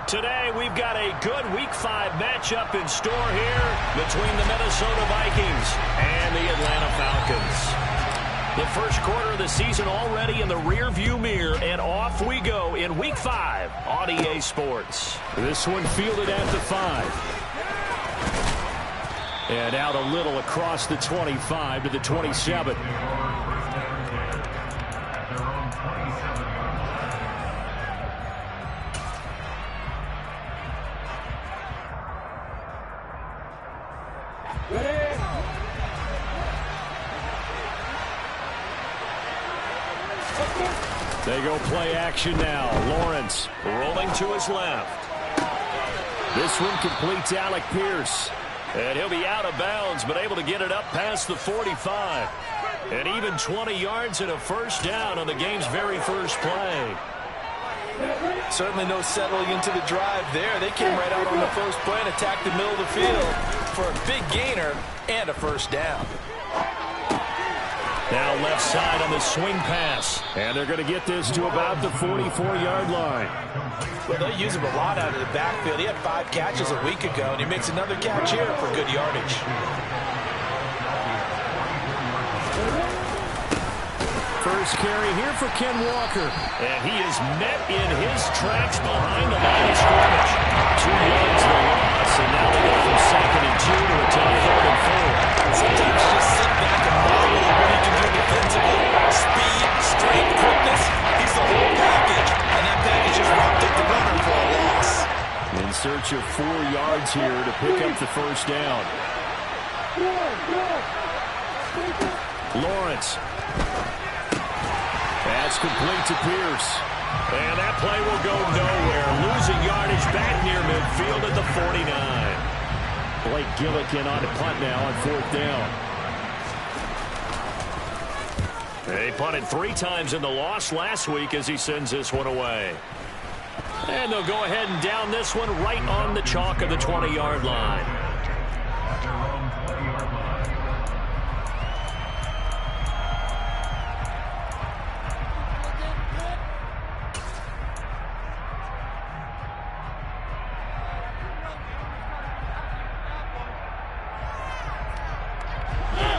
Today, we've got a good Week 5 matchup in store here between the Minnesota Vikings and the Atlanta Falcons. The first quarter of the season already in the rearview mirror, and off we go in Week 5 on EA Sports. This one fielded at the 5. And out a little across the 25 to the 27. They go play action now. Lawrence rolling to his left. This one completes Alec Pierce. And he'll be out of bounds, but able to get it up past the 45. And even 20 yards and a first down on the game's very first play. Certainly no settling into the drive there. They came right out on the first play and attacked the middle of the field for a big gainer and a first down. Now left side on the swing pass. And they're going to get this to about the 44-yard line. Well, they use him a lot out of the backfield. He had 5 catches a week ago, and he makes another catch here for good yardage. First carry here for Ken Walker. And he is met in his tracks behind the line of scrimmage. 2 yards the loss, and now they go from 2nd and 2 to a tough 3rd and 4. Sometimes just sit back and marvel at what he can do defensively. Speed, strength, quickness. He's the whole package, and that package is wrapped up the runner for a loss. In search of 4 yards here to pick up the first down. Lawrence. That's complete to Pierce. And that play will go nowhere. Losing yardage back near midfield at the 49. Blake Gillikin on the punt now on 4th down. They punted 3 times in the loss last week as he sends this one away. And they'll go ahead and down this one right on the chalk of the 20-yard line.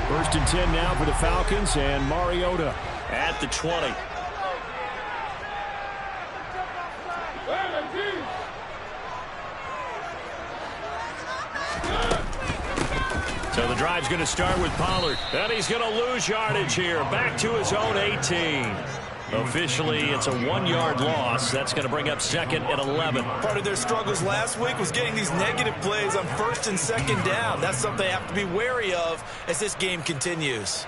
First and 10 now for the Falcons, and Mariota at the 20. So the drive's going to start with Pollard. And he's going to lose yardage here. Back to his own 18. Officially, it's a 1-yard loss. That's going to bring up 2nd and 11. Part of their struggles last week was getting these negative plays on 1st and 2nd down. That's something they have to be wary of as this game continues.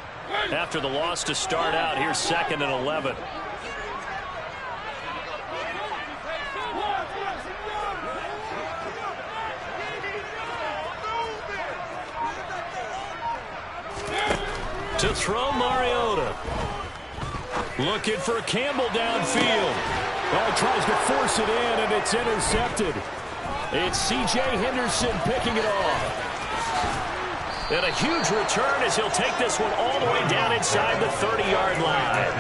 After the loss to start out, here's 2nd and 11. To throw Mariota. Looking for Campbell downfield. Oh, tries to force it in, and it's intercepted. It's C.J. Henderson picking it off. And a huge return as he'll take this one all the way down inside the 30-yard line.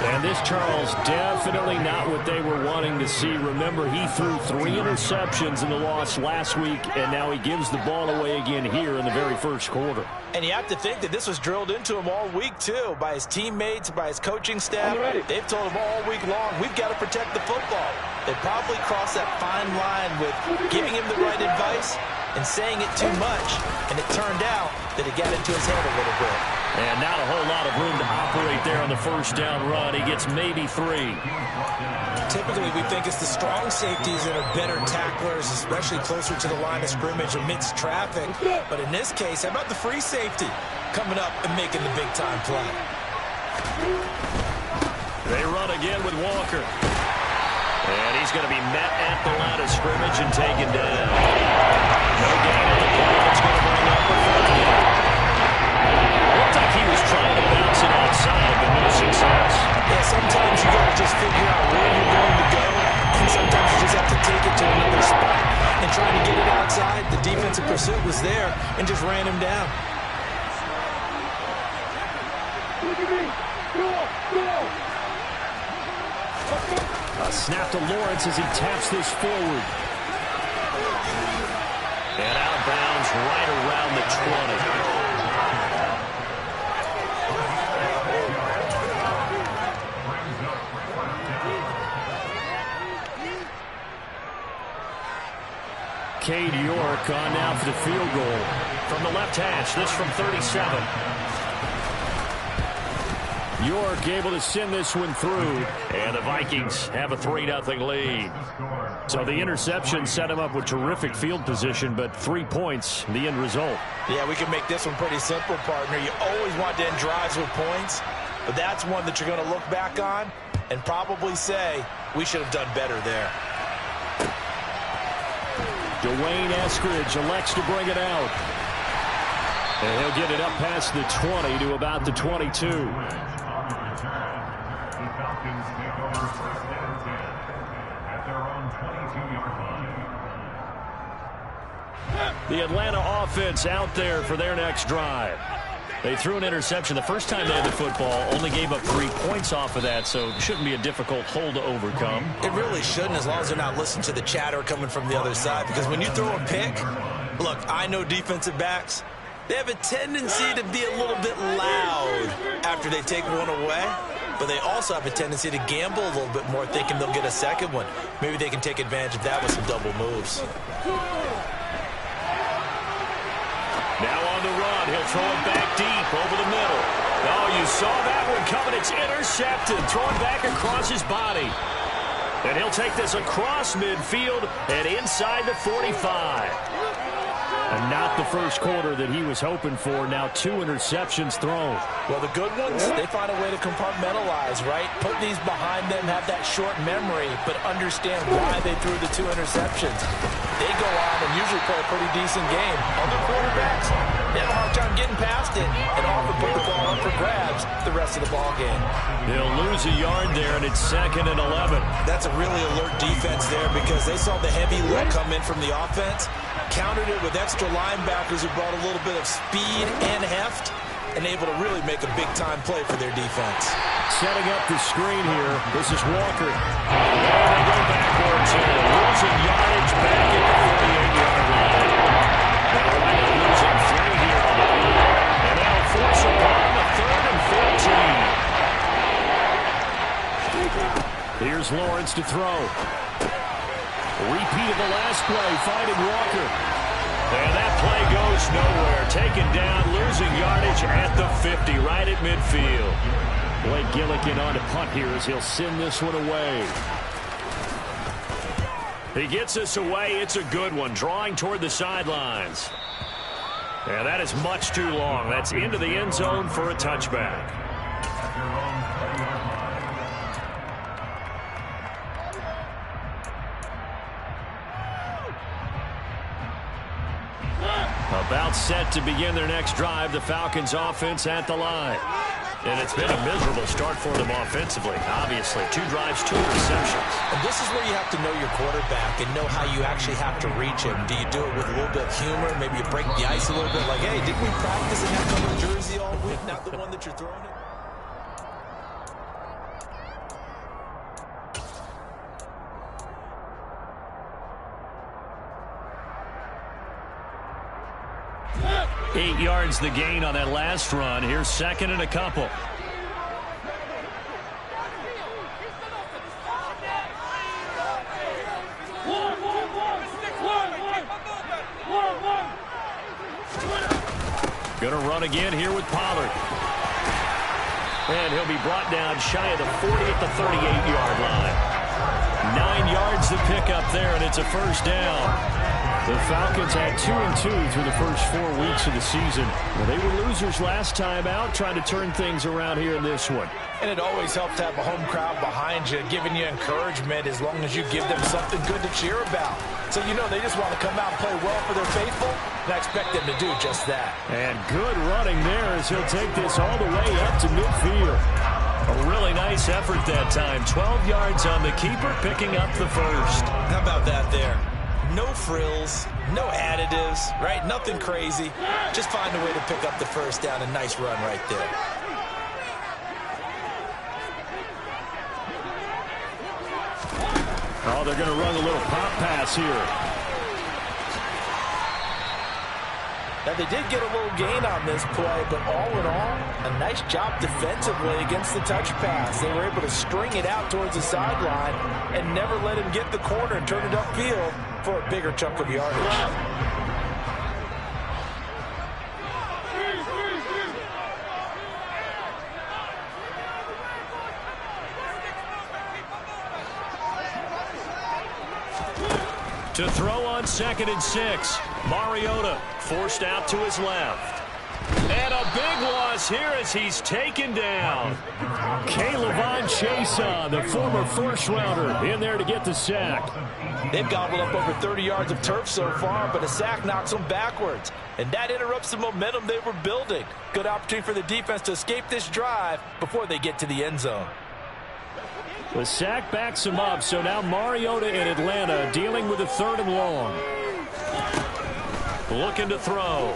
And this, Charles, definitely not what they were wanting to see. Remember, he threw 3 interceptions in the loss last week, and now he gives the ball away again here in the very first quarter. And you have to think that this was drilled into him all week, too, by his teammates, by his coaching staff. They've told him all week long, we've got to protect the football. They probably crossed that fine line with giving him the right advice and saying it too much, and it turned out that it got into his head a little bit. And not a whole lot of room to operate there on the first down run. He gets maybe 3. Typically, we think it's the strong safeties that are better tacklers, especially closer to the line of scrimmage amidst traffic. But in this case, how about the free safety coming up and making the big-time play? They run again with Walker. And he's going to be met at the line of scrimmage and taken down. No gain on the play. That's going to bring up a 4th down. Looked like he was trying to bounce it outside, but no success. Yeah, sometimes you got to just figure out where you're going to go, and sometimes you just have to take it to another spot. And trying to get it outside, the defensive pursuit was there and just ran him down. A snap to Lawrence as he taps this forward. And out of bounds right around the 20. Cade York on now for the field goal. From the left hash, this from 37. York able to send this one through. And the Vikings have a 3-0 lead. So the interception set him up with terrific field position, but 3 points, the end result. Yeah, we can make this one pretty simple, partner. You always want to end drives with points, but that's one that you're going to look back on and probably say, we should have done better there. Dwayne Eskridge elects to bring it out. And he'll get it up past the 20 to about the 22. The Atlanta offense out there for their next drive. They threw an interception the first time they had the football, only gave up 3 points off of that, so it shouldn't be a difficult hole to overcome. It really shouldn't, as long as they're not listening to the chatter coming from the other side, because when you throw a pick, look, I know defensive backs, they have a tendency to be a little bit loud after they take one away, but they also have a tendency to gamble a little bit more, thinking they'll get a second one. Maybe they can take advantage of that with some double moves. Now on the run, he'll throw it back deep over the middle. Oh, you saw that one coming. It's intercepted. Thrown back across his body. And he'll take this across midfield and inside the 45. And not the first quarter that he was hoping for. Now 2 interceptions thrown. Well, the good ones, they find a way to compartmentalize, right? Put these behind them, have that short memory, but understand why they threw the 2 interceptions. They go on and usually play a pretty decent game. Other quarterbacks, they have a hard time getting past it and often put the ball up for grabs the rest of the ball game. They'll lose a yard there, and it's 2nd and 11. That's a really alert defense there because they saw the heavy look come in from the offense, countered it with extra linebackers who brought a little bit of speed and heft, and able to really make a big-time play for their defense. Setting up the screen here. This is Walker. And they go backwards here. Losing yardage back at the 48-yard line. They're right at losing 3 here on the field. And that'll force a bomb, a 3rd and 14. Here's Lawrence to throw. Repeat of the last play, finding Walker. And that play goes nowhere. Taken down, losing yardage at the 50, right at midfield. Blake Gillikin on to punt here as he'll send this one away. He gets this away. It's a good one, drawing toward the sidelines. And that is much too long. That's into the end zone for a touchback. About set to begin their next drive, the Falcons offense at the line. And it's been a miserable start for them offensively, obviously. 2 drives, 2 interceptions. And this is where you have to know your quarterback and know how you actually have to reach him. Do you do it with a little bit of humor? Maybe you break the ice a little bit like, hey, didn't we practice in that color jersey all week? Not the one that you're throwing it? Eight yards the gain on that last run. Here's 2nd and a couple. Going to run again here with Pollard. And he'll be brought down shy of the 40 at the 38-yard line. 9 yards to pick up there, and it's a first down. The Falcons had 2-2 through the first 4 weeks of the season. Well, they were losers last time out, trying to turn things around here in this one. And it always helps to have a home crowd behind you, giving you encouragement as long as you give them something good to cheer about. So, you know, they just want to come out and play well for their faithful, and I expect them to do just that. And good running there as he'll take this all the way up to midfield. A really nice effort that time. 12 yards on the keeper, picking up the first. How about that there? No frills, no additives, right? Nothing crazy. Just find a way to pick up the first down. A nice run right there. Oh, they're going to run a little pop pass here. Now, they did get a little gain on this play, but all in all, a nice job defensively against the touch pass. They were able to string it out towards the sideline and never let him get the corner and turn it upfield for a bigger chunk of yardage. To throw on 2nd and 6. Mariota forced out to his left. And a big loss here as he's taken down. K'Lavon Chason, the former first-rounder, in there to get the sack. They've gobbled up over 30 yards of turf so far, but a sack knocks them backwards. And that interrupts the momentum they were building. Good opportunity for the defense to escape this drive before they get to the end zone. The sack backs him up, so now Mariota in Atlanta dealing with a 3rd and long. Looking to throw.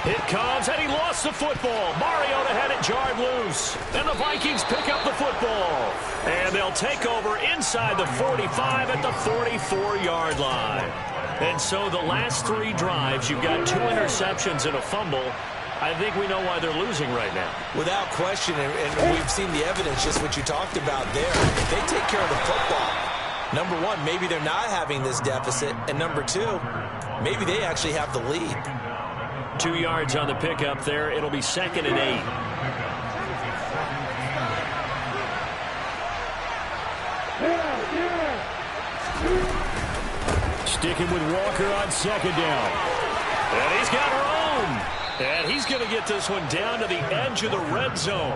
It comes, and he lost the football. Mariota had it jarred loose. And the Vikings pick up the football. And they'll take over inside the 45 at the 44-yard line. And so the last 3 drives, you've got 2 interceptions and a fumble. I think we know why they're losing right now. Without question, and we've seen the evidence, just what you talked about there. If they take care of the football, number one, maybe they're not having this deficit, and number 2, maybe they actually have the lead. 2 yards on the pickup there. It'll be 2nd and 8. Sticking with Walker on 2nd down. And he's got room. And he's going to get this one down to the edge of the red zone.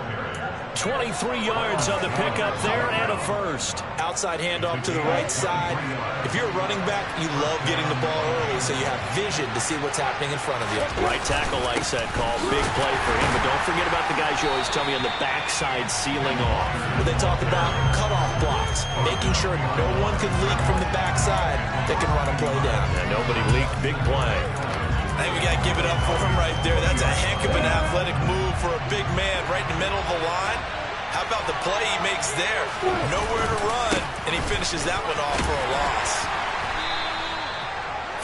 23 yards on the pickup there and a first. Outside handoff to the right side. If you're a running back, you love getting the ball early so you have vision to see what's happening in front of you. Right tackle likes that call. Big play for him. But don't forget about the guys you always tell me on the backside sealing off. When they talk about cutoff blocks, making sure no one can leak from the backside that can run a play down. And nobody leaked. Big play. I think we got to give it up for him right there. That's a heck of an athletic move for a big man right in the middle of the line. How about the play he makes there? Nowhere to run, and he finishes that one off for a loss.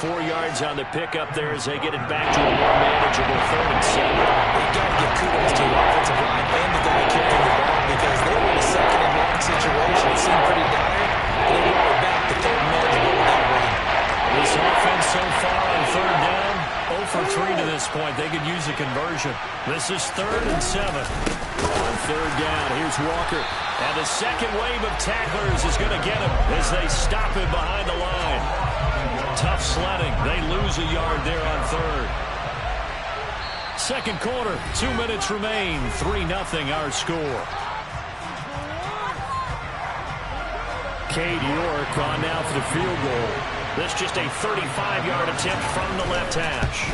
4 yards on the pickup there as they get it back to a more manageable 3rd and 7. You got to give kudos to the offensive line and the guy carrying the ball because they were in a 2nd and long situation. It seemed pretty dire, but they brought it back to 3rd and manageable without running. This offense so far on 3rd down, 0 for 3 to this point. They could use a conversion. This is 3rd and 7. On 3rd down, here's Walker. And the second wave of tacklers is going to get him as they stop him behind the line. Tough sledding. They lose a yard there on 3rd. Second quarter, 2 minutes remain. 3-0 our score. Cade York on now for the field goal. This just a 35-yard attempt from the left hash.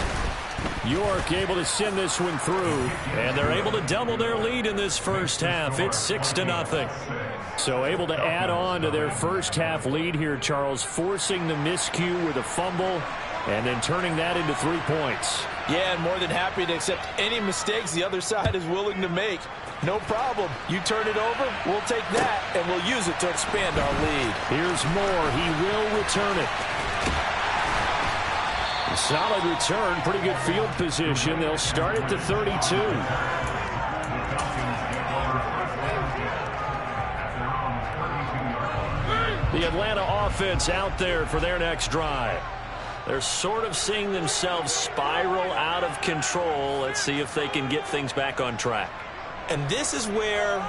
York able to send this one through, and they're able to double their lead in this first half. It's 6-0. So able to add on to their first half lead here, Charles, forcing the miscue with a fumble and then turning that into 3 points. Yeah, and more than happy to accept any mistakes the other side is willing to make. No problem. You turn it over, we'll take that, and we'll use it to expand our lead. Here's Moore. He will return it. A solid return, pretty good field position. They'll start at the 32. The Atlanta offense out there for their next drive. They're sort of seeing themselves spiral out of control. Let's see if they can get things back on track. And this is where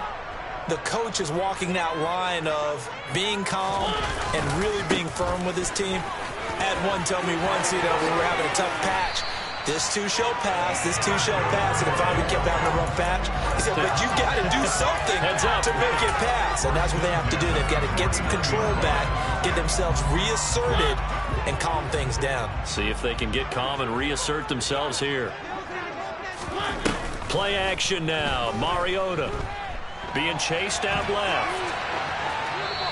the coach is walking that line of being calm and really being firm with his team. I had one tell me once, we were having a tough patch. This too shall pass, this too shall pass. And finally we kept having a rough patch. He said, but you've got to do something to make it pass. And that's what they have to do. They've got to get some control back, get themselves reasserted, and calm things down. See if they can get calm and reassert themselves here. Play action now. Mariota being chased out left.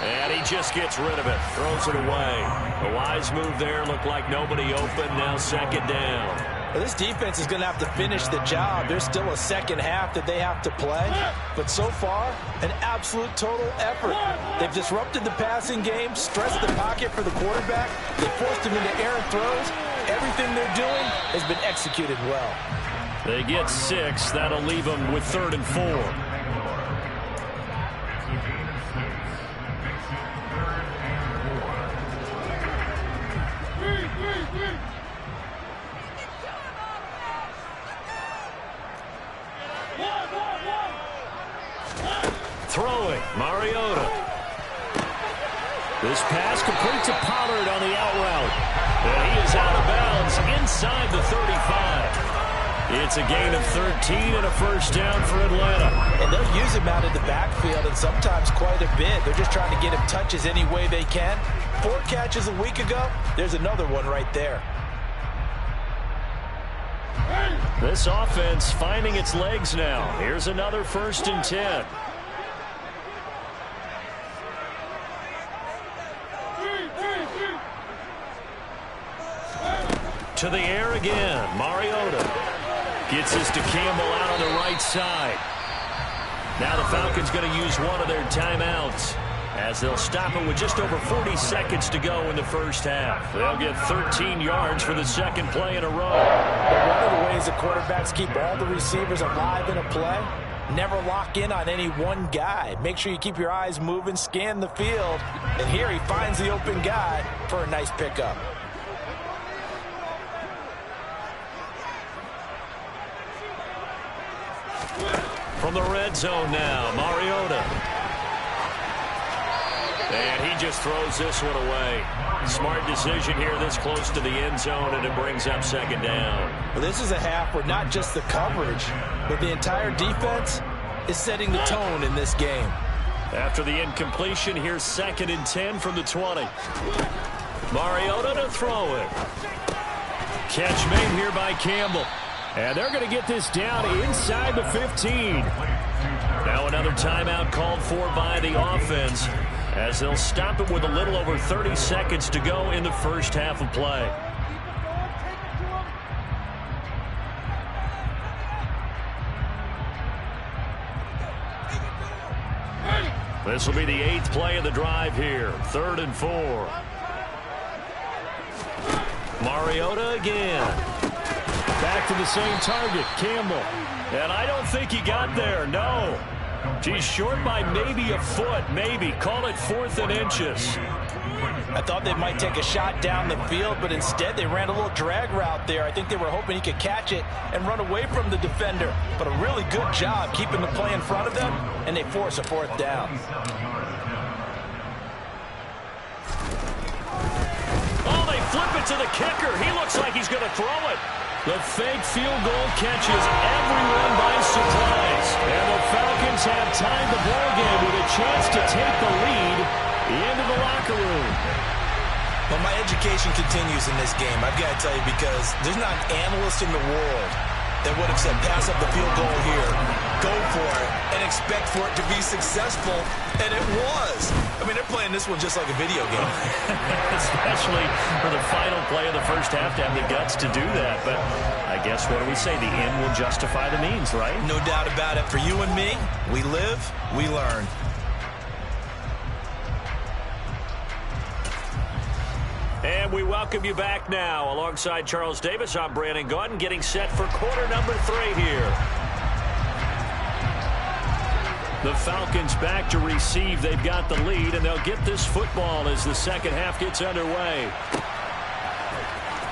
And he just gets rid of it. Throws it away. A wise move there. Looked like nobody open. Now 2nd down. Well, this defense is going to have to finish the job. There's still a second half that they have to play. But so far, an absolute total effort. They've disrupted the passing game, stressed the pocket for the quarterback. They forced him into errant throws. Everything they're doing has been executed well. They get 6. That'll leave them with 3rd and 4. Throwing, Mariota. This pass complete to Pollard on the out route. And he is out of bounds inside the 35. It's a gain of 13 and a first down for Atlanta. And they'll use him out of the backfield, and sometimes quite a bit. They're just trying to get him touches any way they can. 4 catches a week ago. There's another one right there. This offense finding its legs now. Here's another 1st and 10. To the air again. Mariota gets this to Campbell out on the right side. Now the Falcons going to use one of their timeouts as they'll stop it with just over 40 seconds to go in the first half. They'll get 13 yards for the second play in a row. One of the ways the quarterbacks keep all the receivers alive in a play, never lock in on any one guy. Make sure you keep your eyes moving, scan the field. And here he finds the open guy for a nice pickup. From the red zone now, Mariota. And he just throws this one away. Smart decision here this close to the end zone, and it brings up 2nd down. Well, this is a half where not just the coverage, but the entire defense is setting the tone in this game. After the incompletion, here's 2nd and 10 from the 20. Mariota to throw it. Catch made here by Campbell. And they're going to get this down inside the 15. Now another timeout called for by the offense as they'll stop it with a little over 30 seconds to go in the first half of play. This will be the 8th play of the drive here. 3rd and 4. Mariota again. Back to the same target, Campbell. And I don't think he got there, no. He's short by maybe a foot, maybe. Call it 4th and inches. I thought they might take a shot down the field, but instead they ran a little drag route there. I think they were hoping he could catch it and run away from the defender. But a really good job keeping the play in front of them, and they force a 4th down. Oh, they flip it to the kicker. He looks like he's going to throw it. The fake field goal catches everyone by surprise. And the Falcons have tied the ballgame with a chance to take the lead into the locker room. Well, my education continues in this game, I've got to tell you, because there's not an analyst in the world that would have said pass up the field goal here, go for it, and expect for it to be successful, and it was. I mean, they're playing this one just like a video game. Especially for the final play of the first half to have the guts to do that. But I guess, what do we say? The end will justify the means, right? No doubt about it. For you and me, we live, we learn. And we welcome you back now. Alongside Charles Davis, I'm Brandon Gaudin, getting set for quarter number 3 here. The Falcons back to receive. They've got the lead, and they'll get this football as the second half gets underway.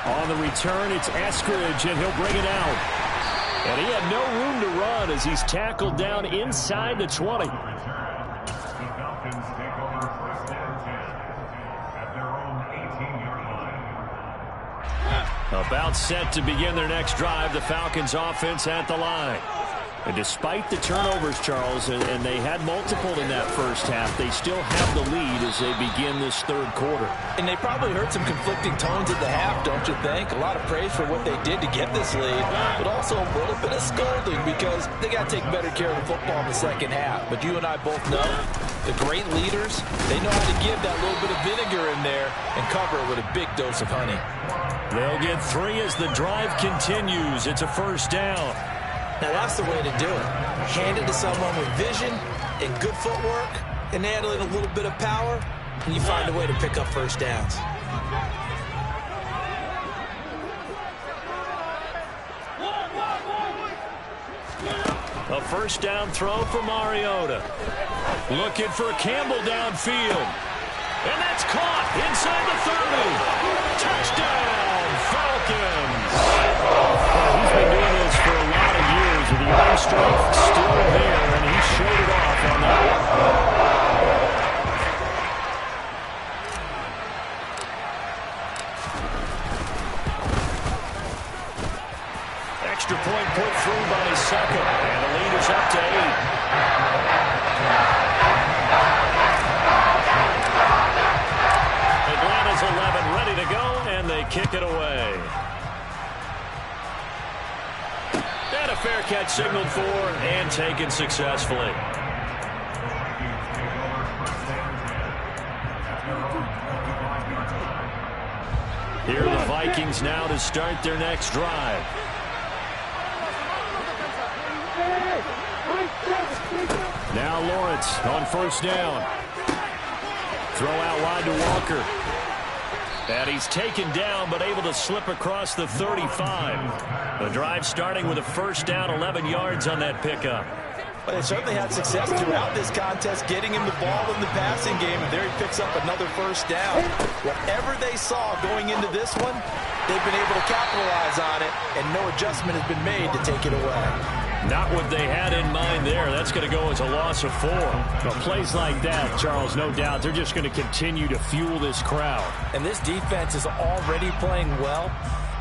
On the return, it's Eskridge, and he'll bring it out. And he had no room to run as he's tackled down inside the 20. About set to begin their next drive, the Falcons offense at the line. And despite the turnovers, Charles, and they had multiple in that first half, they still have the lead as they begin this third quarter. And they probably heard some conflicting tones at the half, don't you think? A lot of praise for what they did to get this lead, but also a little bit of scolding because they got to take better care of the football in the second half. But you and I both know The great leaders, they know how to give that little bit of vinegar in there and cover it with a big dose of honey. They'll get 3 as the drive continues. It's a first down. Now that's the way to do it. Hand it to someone with vision and good footwork, and add in a little bit of power, and you find a way to pick up first downs. A first down throw for Mariota. Looking for Campbell downfield. And that's caught inside the 30. Touchdown, Falcons. He's been doing this for a lot of years with the arm strength still there, and he showed it off on that one. Extra point put through by Sucker, and the lead is up to 8. Atlanta's 11 ready to go, and they kick it away. And a fair catch signaled for and taken successfully. Here are the Vikings now to start their next drive. Now Lawrence on first down. Throw out wide to Walker. And he's taken down but able to slip across the 35. The drive starting with a first down, 11 yards on that pickup. But they certainly had success throughout this contest, getting him the ball in the passing game, and there he picks up another first down. Whatever they saw going into this one, they've been able to capitalize on it, and no adjustment has been made to take it away. Not what they had in mind there. That's going to go as a loss of 4. But plays like that, Charles, no doubt, they're just going to continue to fuel this crowd. And this defense is already playing well,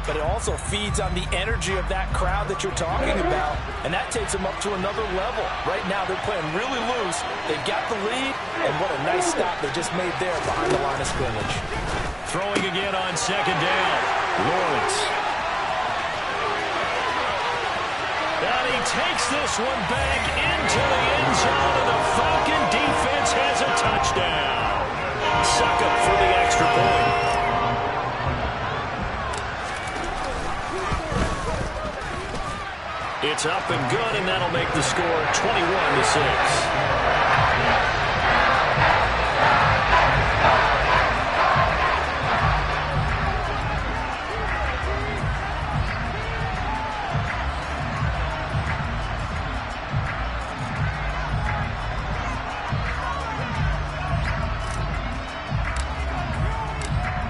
but it also feeds on the energy of that crowd that you're talking about, and that takes them up to another level. Right now, they're playing really loose. They've got the lead, and what a nice stop they just made there behind the line of scrimmage. Throwing again on second down. Lawrence. And he takes this one back into the end zone, and the Falcon defense has a touchdown. Suck up for the extra point. It's up and good, and that'll make the score 21-6.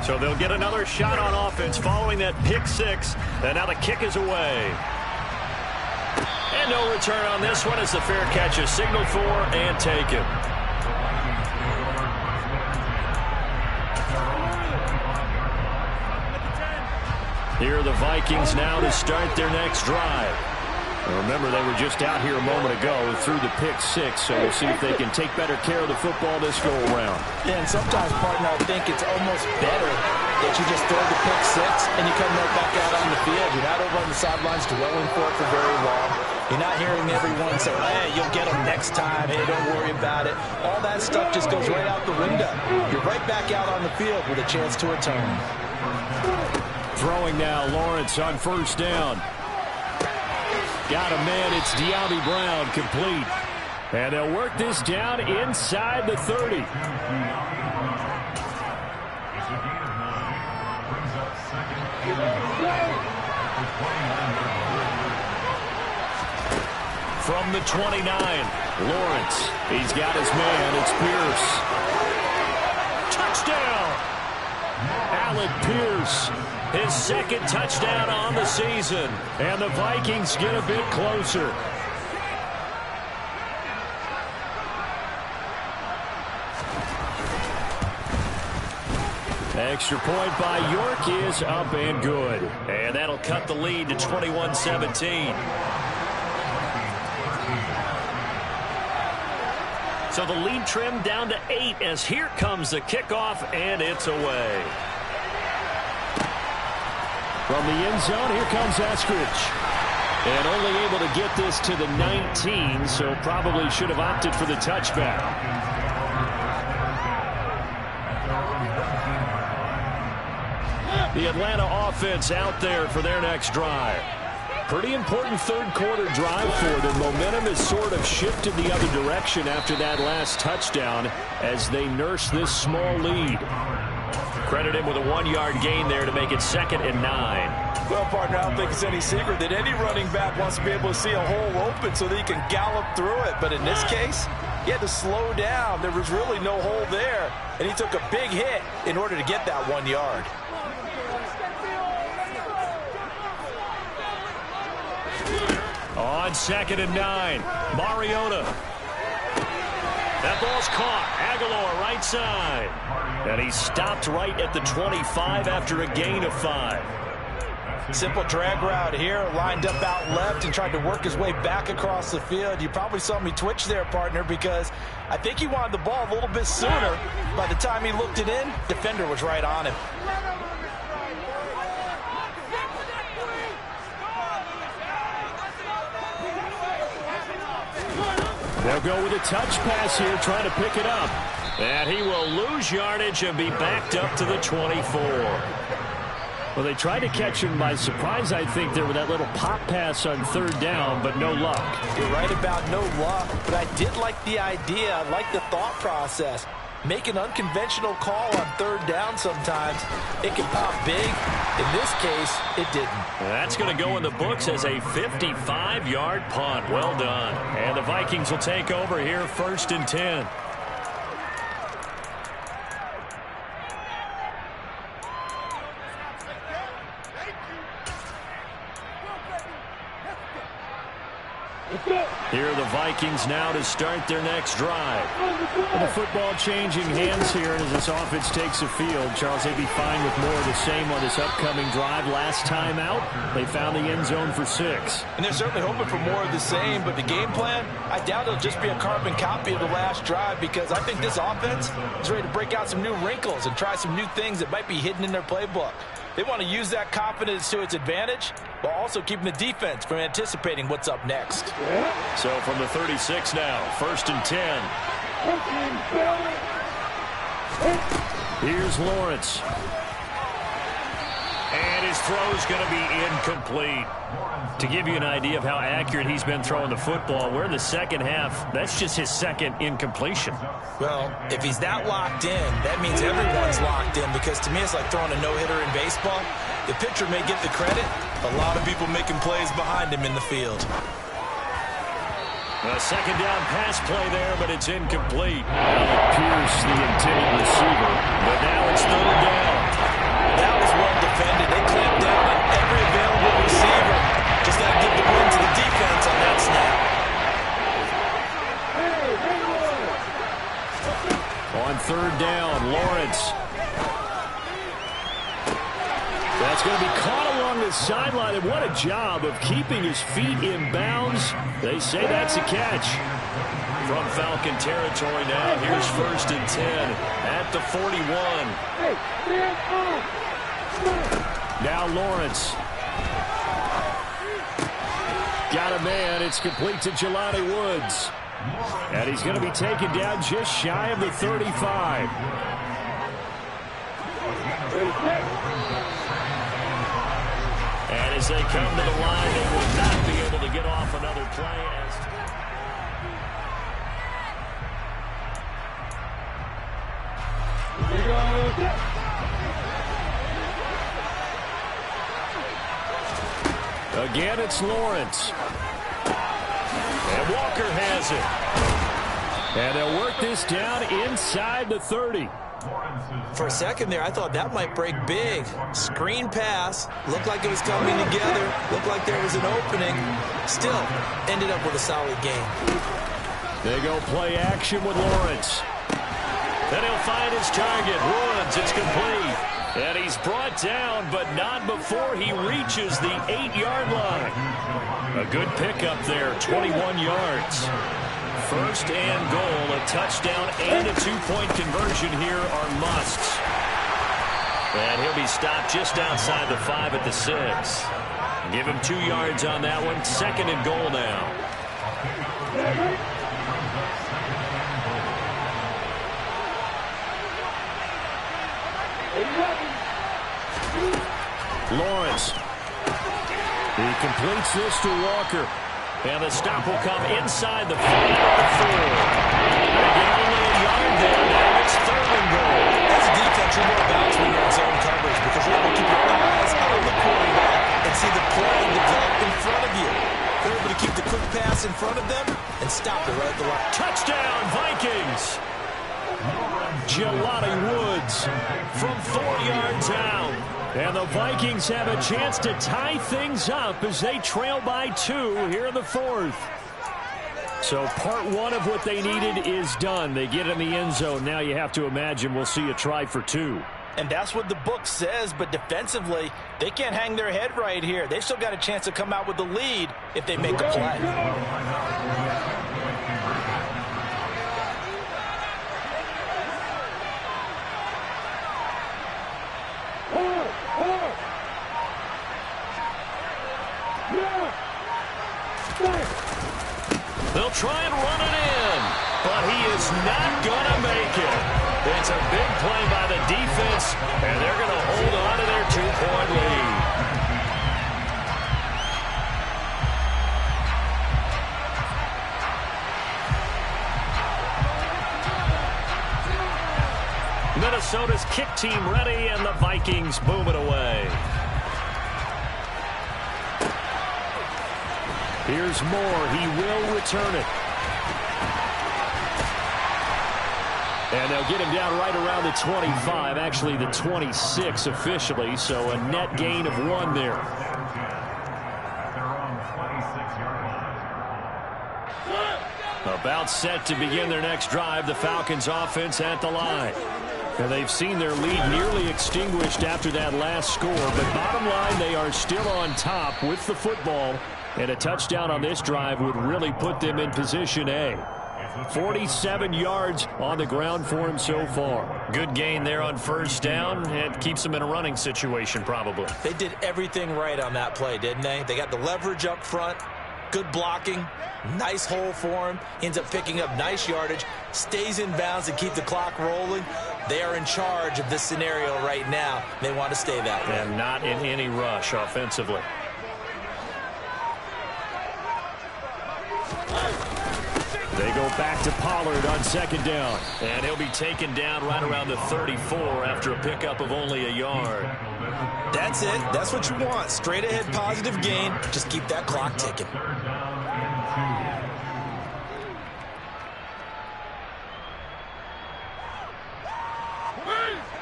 So they'll get another shot on offense following that pick 6, and now the kick is away. And no return on this one as the fair catch is signaled for and taken. Here are the Vikings now to start their next drive. Remember, they were just out here a moment ago through the pick 6, so we'll see if they can take better care of the football this go-around. Yeah, and sometimes, partner, I think it's almost better that you just throw the pick 6 and you come right back out on the field. You're not over on the sidelines dwelling for it for very long. You're not hearing everyone say, hey, you'll get them next time. Hey, don't worry about it. All that stuff just goes right out the window. You're right back out on the field with a chance to atone. Throwing now, Lawrence on first down. Got a man, it's De'Ami Brown, complete. And they'll work this down inside the 30. From the 29, Lawrence. He's got his man, it's Pierce. Touchdown! Alec Pierce. His second touchdown on the season. And the Vikings get a bit closer. Extra point by York is up and good. And that'll cut the lead to 21-17. So the lead trimmed down to 8 as here comes the kickoff, and it's away. From the end zone, here comes Eskridge. And only able to get this to the 19, so probably should have opted for the touchback. The Atlanta offense out there for their next drive. Pretty important third-quarter drive for them. Momentum has sort of shifted the other direction after that last touchdown as they nurse this small lead. Credit him with a 1-yard gain there to make it 2nd and 9. Well, partner, I don't think it's any secret that any running back wants to be able to see a hole open so that he can gallop through it. But in this case, he had to slow down. There was really no hole there, and he took a big hit in order to get that 1 yard. On 2nd and 9, Mariota. That ball's caught. Aguilar right side. And he stopped right at the 25 after a gain of 5. Simple drag route here, lined up out left and tried to work his way back across the field. You probably saw me twitch there, partner, because I think he wanted the ball a little bit sooner. By the time he looked it in, defender was right on him. They'll go with a touch pass here, trying to pick it up. And he will lose yardage and be backed up to the 24. Well, they tried to catch him by surprise, I think, there with that little pop pass on 3rd down, but no luck. You're right about no luck, but I did like the idea. I like the thought process. Make an unconventional call on 3rd down sometimes. It can pop big. In this case, it didn't. That's going to go in the books as a 55-yard punt. Well done. And the Vikings will take over here 1st and 10. Here are the Vikings now to start their next drive. And the football changing hands here as this offense takes the field. Charles, they'd be fine with more of the same on this upcoming drive. Last time out, they found the end zone for 6. And they're certainly hoping for more of the same, but the game plan, I doubt it'll just be a carbon copy of the last drive because I think this offense is ready to break out some new wrinkles and try some new things that might be hidden in their playbook. They want to use that confidence to its advantage while also keeping the defense from anticipating what's up next. So from the 36 now, 1st and 10. Here's Lawrence. And his throw's going to be incomplete. To give you an idea of how accurate he's been throwing the football, we're in the second half. That's just his 2nd incompletion. Well, if he's that locked in, that means everyone's locked in because to me it's like throwing a no-hitter in baseball. The pitcher may get the credit. A lot of people making plays behind him in the field. A 2nd down pass play there, but it's incomplete. Pierce, the intended receiver, but now it's 3rd down. That was well defended. They clamped down on every available receiver. Just got to give the win to the defense on that snap. On 3rd down, Lawrence. That's going to be caught along the sideline, and what a job of keeping his feet in bounds. They say that's a catch. From Falcon territory now, here's 1st and 10 at the 41. Now Lawrence. Got a man. It's complete to Jelani Woods. And he's going to be taken down just shy of the 35. And as they come to the line, they will not be able to get off another play. Again, it's Lawrence. And Walker has it. And they'll work this down inside the 30. For a second there, I thought that might break big. Screen pass. Looked like it was coming together. Looked like there was an opening. Still, ended up with a solid game. They go play action with Lawrence. Then he'll find his target. Woods, it's complete. And he's brought down, but not before he reaches the 8-yard line. A good pickup there, 21 yards. 1st and goal, a touchdown and a 2-point conversion here are musts. And he'll be stopped just outside the 5 at the 6. Give him 2 yards on that one. 2nd and goal now. Lawrence. He completes this to Walker. And the stop will come inside the 4. They get only a yard there. Now it's 3rd and goal. As a defense, you're more balanced when you're in zone coverage because you're able to keep your eyes on the quarterback and see the play develop in front of you. They're able to keep the quick pass in front of them and stop it right at the line. Touchdown, Vikings. Jelani Woods from 4 yards out. And the Vikings have a chance to tie things up as they trail by 2 here in the 4th. So part 1 of what they needed is done. They get in the end zone. Now you have to imagine we'll see a try for 2. And that's what the book says, but defensively, they can't hang their head right here. They've still got a chance to come out with the lead if they make a play. They'll try and run it in, but he is not going to make it. It's a big play by the defense, and they're going to hold on to their 2-point lead. Minnesota's kick team ready, and the Vikings boom it away. Here's Moore. He will return it. And they'll get him down right around the 25, actually the 26 officially, so a net gain of 1 there. About set to begin their next drive, the Falcons offense at the line. And they've seen their lead nearly extinguished after that last score, but bottom line, they are still on top with the football. And a touchdown on this drive would really put them in position A. 47 yards on the ground for him so far. Good gain there on 1st down. It keeps them in a running situation probably. They did everything right on that play, didn't they? They got the leverage up front, good blocking, nice hole for him, ends up picking up nice yardage, stays in bounds to keep the clock rolling. They are in charge of this scenario right now. They want to stay that way. And not in any rush offensively. They go back to Pollard on 2nd down. And he'll be taken down right around the 34 after a pickup of only a yard. That's it. That's what you want. Straight ahead positive gain. Just keep that clock ticking.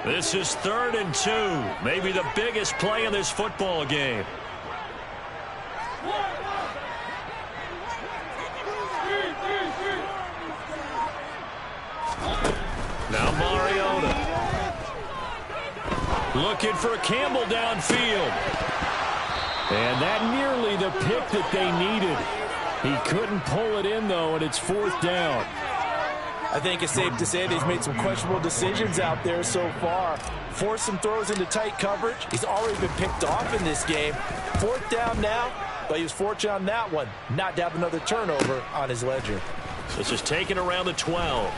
This is 3rd and 2. Maybe the biggest play in this football game. Now Mariota. Looking for Campbell downfield. And that nearly the pick that they needed. He couldn't pull it in, though, and it's 4th down. I think it's safe to say that he's made some questionable decisions out there so far. Forced some throws into tight coverage. He's already been picked off in this game. 4th down now, but he was fortunate on that one not to have another turnover on his ledger. This is taken around the 12.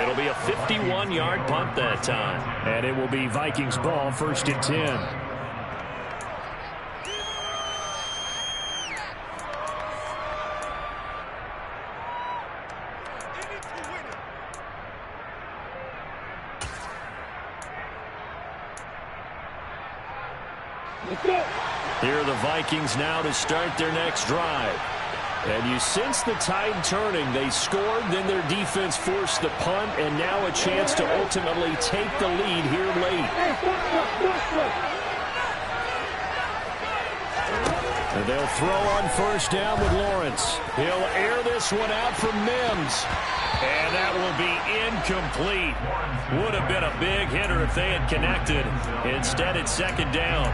It'll be a 51-yard punt that time. And it will be Vikings ball, 1st and 10. Here are the Vikings now to start their next drive. And you sense the tide turning. They scored, then their defense forced the punt, and now a chance to ultimately take the lead here late. And they'll throw on 1st down with Lawrence. He'll air this one out from Mims. And that will be incomplete. Would have been a big hitter if they had connected. Instead, it's 2nd down.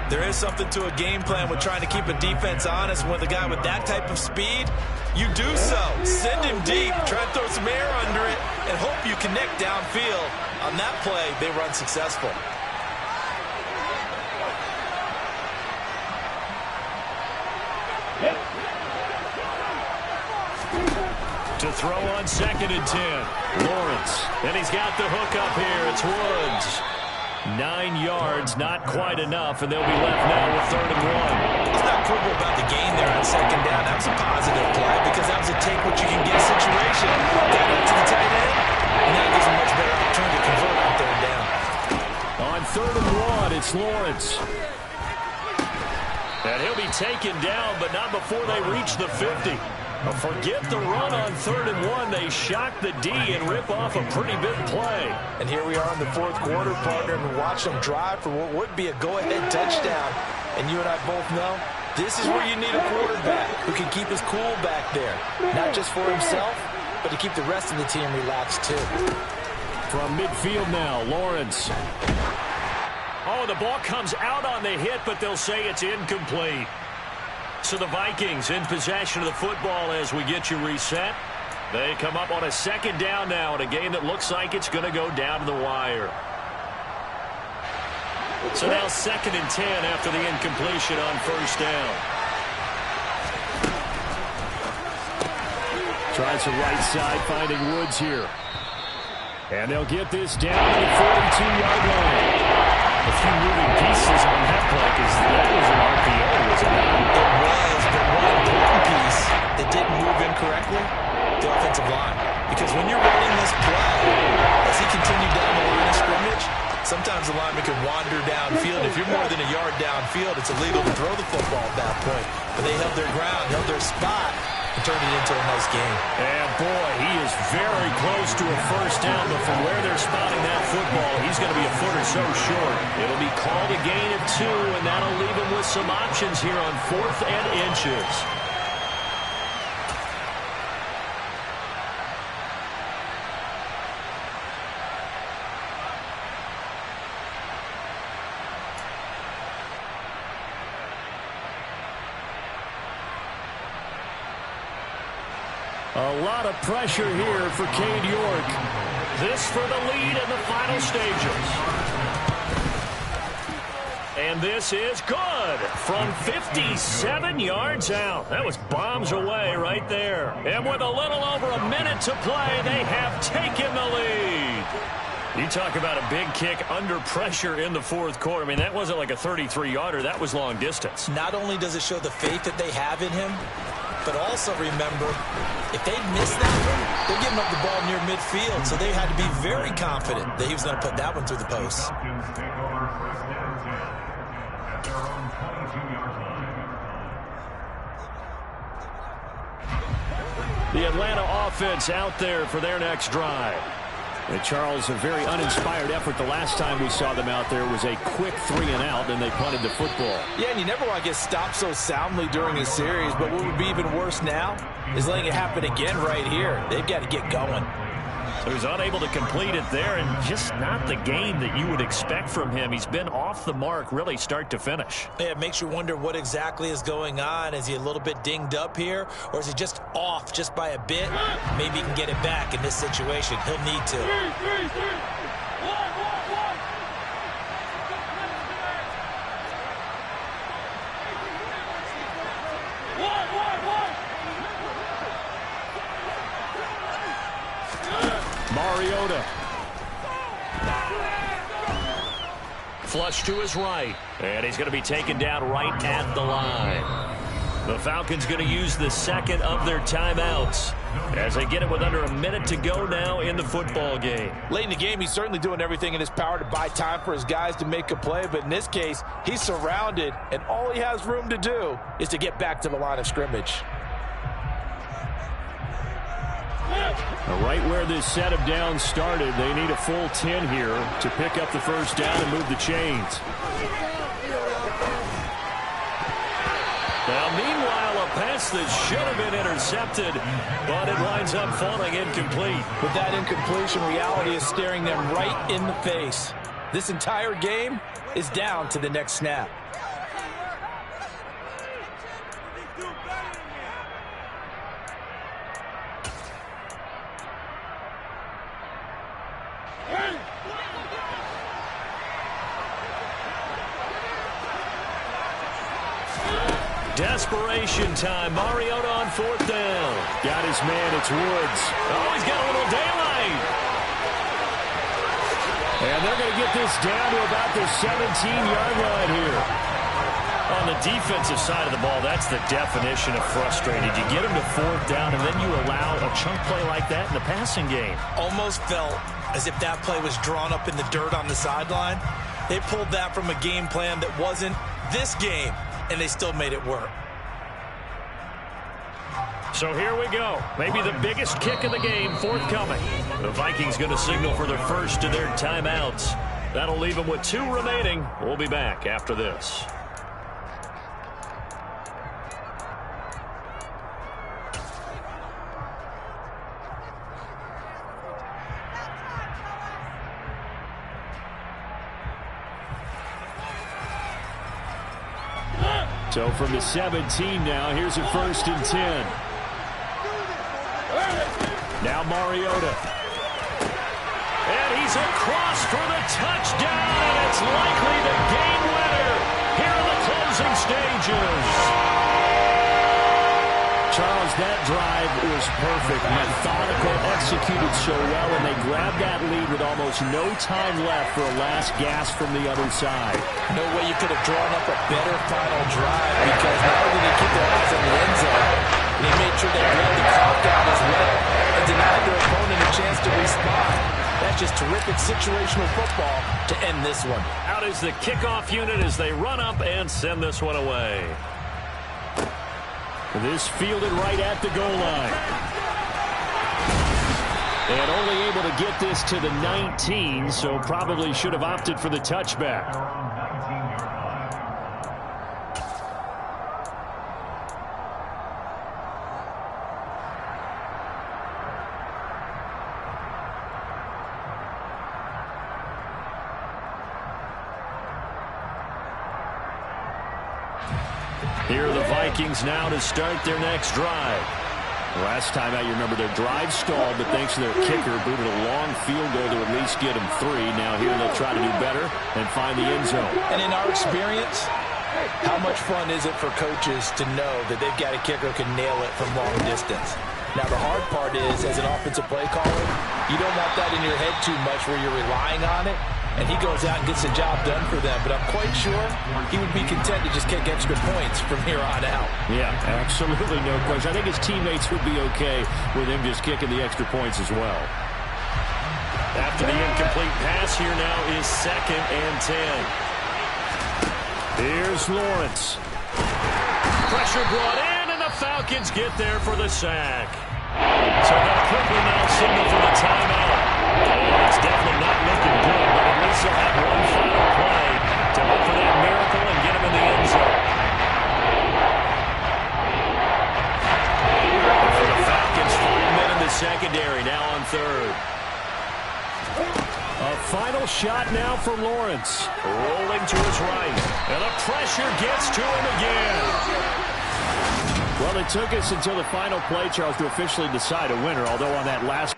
There is something to a game plan with trying to keep a defense honest. With a guy with that type of speed, you do so. Send him deep, try and throw some air under it, and hope you connect downfield. On that play, they run successful. To throw on 2nd and 10. Lawrence. And he's got the hook up here. It's Woods. 9 yards, not quite enough, and they'll be left now with 3rd and 1. Let's not quibble about the gain there on 2nd down. That was a positive play because that was a take what you can get situation. Got up to the tight end, and that gives him a much better opportunity to convert on 3rd down. On 3rd and 1, it's Lawrence. And he'll be taken down, but not before they reach the 50. Forget the run on 3rd and 1. They shock the D and rip off a pretty big play. And here we are in the 4th quarter, partner, and watch them drive for what would be a go-ahead touchdown. And you and I both know this is where you need a quarterback who can keep his cool back there. Not just for himself, but to keep the rest of the team relaxed too. From midfield now, Lawrence. Oh, the ball comes out on the hit, but they'll say it's incomplete. So the Vikings in possession of the football as we get you reset. They come up on a 2nd down now in a game that looks like it's going to go down to the wire. So now 2nd and 10 after the incompletion on 1st down. Tries the right side, finding Woods here. And they'll get this down to the 42-yard line. A few moving pieces on that play because that was an RPO, was it not? It was, but one important piece that didn't move incorrectly, the offensive line. Because when you're running this play, as he continued down the line of scrimmage, sometimes the lineman can wander downfield. If you're more than a yard downfield, it's illegal to throw the football at that point. But they held their ground, held their spot, and turned it into a nice game. And boy, he is very close to a 1st down, but from where they're spotting that football, he's going to be a foot or so short. It'll be called a gain of 2, and that'll leave him with some options here on 4th and inches. A lot of pressure here for Cade York. This for the lead in the final stages. And this is good from 57 yards out. That was bombs away right there. And with a little over a minute to play, they have taken the lead. You talk about a big kick under pressure in the 4th quarter. I mean, that wasn't like a 33-yarder. That was long distance. Not only does it show the faith that they have in him, but also remember, if they'd missed that one, they're giving up the ball near midfield, so they had to be very confident that he was going to put that one through the post. The Atlanta offense out there for their next drive. And Charles, a very uninspired effort the last time we saw them out there was a quick 3-and-out, and they punted the football. Yeah, and you never want to get stopped so soundly during a series, but what would be even worse now is letting it happen again right here. They've got to get going. So he's unable to complete it there, and just not the game that you would expect from him. He's been off the mark really start to finish. Yeah, it makes you wonder what exactly is going on. Is he a little bit dinged up here, or is he just off just by a bit? Maybe he can get it back in this situation. He'll need to. Mariota. Flush to his right. And he's going to be taken down right at the line. The Falcons going to use the 2nd of their timeouts as they get it with under a minute to go now in the football game. Late in the game, he's certainly doing everything in his power to buy time for his guys to make a play. But in this case, he's surrounded, and all he has room to do is to get back to the line of scrimmage. Right where this set of downs started, they need a full 10 here to pick up the 1st down and move the chains. Now, meanwhile, a pass that should have been intercepted, but it winds up falling incomplete. With that incompletion, reality is staring them right in the face. This entire game is down to the next snap. Desperation time. Mariota on 4th down. Got his man. It's Woods. Oh, he's got a little daylight. And they're going to get this down to about the 17-yard line here. On the defensive side of the ball, that's the definition of frustrated. You get them to 4th down, and then you allow a chunk play like that in the passing game. Almost felt as if that play was drawn up in the dirt on the sideline. They pulled that from a game plan that wasn't this game, and they still made it work. So here we go. Maybe the biggest kick of the game forthcoming. The Vikings going to signal for their first of their timeouts. That'll leave them with 2 remaining. We'll be back after this. So from the 17 now, here's a 1st and 10. Now Mariota. And he's across for the touchdown, and it's likely the game winner here in the closing stages. Charles, that drive was perfect. Methodical, executed so well, and they grabbed that lead with almost no time left for a last gasp from the other side. No way you could have drawn up a better final drive, because not only did they keep their eyes on the end zone, they made sure they bled the clock out as well and denied their opponent a chance to respond. That's just terrific situational football to end this one. Out is the kickoff unit as they run up and send this one away. This fielded right at the goal line. And only able to get this to the 19, so probably should have opted for the touchback. Here are the Vikings now to start their next drive. Last time out, you remember their drive stalled, but thanks to their kicker, booted a long field goal to at least get them 3. Now here they'll try to do better and find the end zone. And in our experience, how much fun is it for coaches to know that they've got a kicker who can nail it from long distance? Now, the hard part is, as an offensive play caller, you don't want that in your head too much where you're relying on it, and he goes out and gets the job done for them. But I'm quite sure he would be content to just kick extra points from here on out. Yeah, absolutely no question. I think his teammates would be okay with him just kicking the extra points as well. After the incomplete pass, here now is 2nd and 10. Here's Lawrence. Pressure brought in, and the Falcons get there for the sack. So they'll quickly now signal for the timeout. It's definitely not looking good, but at least they'll have one final play to look for that miracle and get him in the end zone. And for the Falcons, 5 men in the secondary, now on 3rd. A final shot now for Lawrence. Rolling to his right. And the pressure gets to him again. Well, it took us until the final play, Charles, to officially decide a winner, although on that last